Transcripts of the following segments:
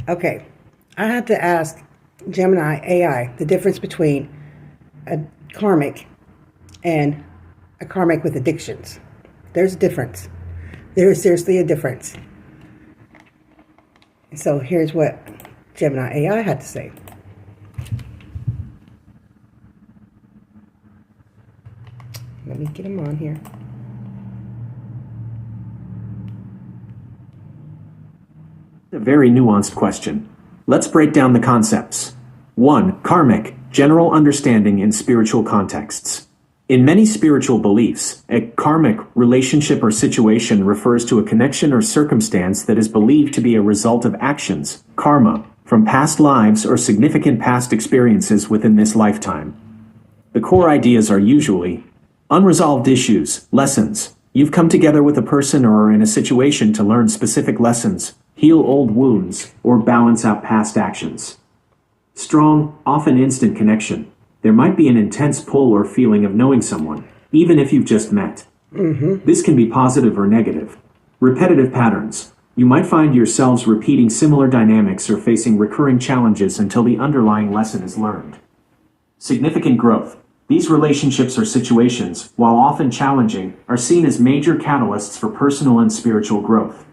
Okay, I had to ask Gemini AI the difference between a karmic and a karmic with addictions. There's a difference. There is seriously a difference. So here's what Gemini AI had to say. Let me get him on here. A very nuanced question. Let's break down the concepts. 1. Karmic, general understanding in spiritual contexts. In many spiritual beliefs, a karmic relationship or situation refers to a connection or circumstance that is believed to be a result of actions, karma, from past lives or significant past experiences within this lifetime. The core ideas are usually unresolved issues, lessons. You've come together with a person or are in a situation to learn specific lessons, heal old wounds, or balance out past actions. Strong, often instant connection. There might be an intense pull or feeling of knowing someone, even if you've just met. This can be positive or negative. Repetitive patterns. You might find yourselves repeating similar dynamics or facing recurring challenges until the underlying lesson is learned. Significant growth. These relationships or situations, while often challenging, are seen as major catalysts for personal and spiritual growth.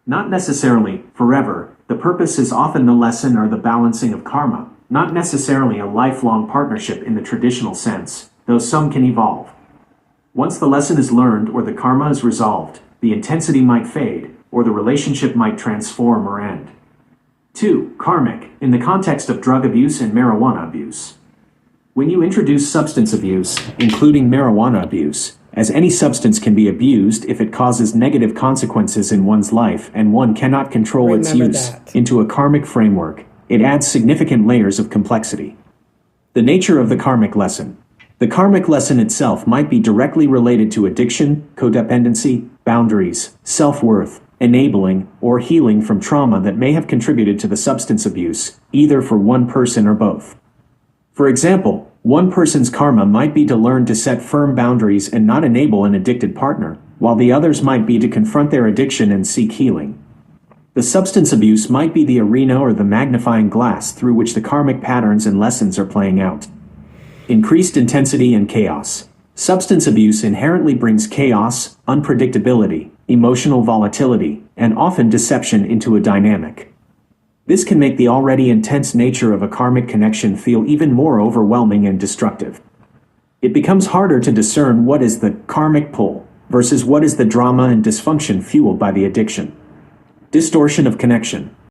Not necessarily forever, the purpose is often the lesson or the balancing of karma, not necessarily a lifelong partnership in the traditional sense, though some can evolve. Once the lesson is learned or the karma is resolved, the intensity might fade, or the relationship might transform or end. 2. Karmic, in the context of drug abuse and marijuana abuse. When you introduce substance abuse, including marijuana abuse, as any substance can be abused if it causes negative consequences in one's life and one cannot control its use, into a karmic framework, it adds significant layers of complexity. The nature of the karmic lesson. The karmic lesson itself might be directly related to addiction, codependency, boundaries, self-worth, enabling, or healing from trauma that may have contributed to the substance abuse, either for one person or both. For example, one person's karma might be to learn to set firm boundaries and not enable an addicted partner, while the other's might be to confront their addiction and seek healing. The substance abuse might be the arena or the magnifying glass through which the karmic patterns and lessons are playing out. Increased intensity and chaos. Substance abuse inherently brings chaos, unpredictability, emotional volatility, and often deception into a dynamic. This can make the already intense nature of a karmic connection feel even more overwhelming and destructive. It becomes harder to discern what is the karmic pull versus what is the drama and dysfunction fueled by the addiction. Distortion of connection.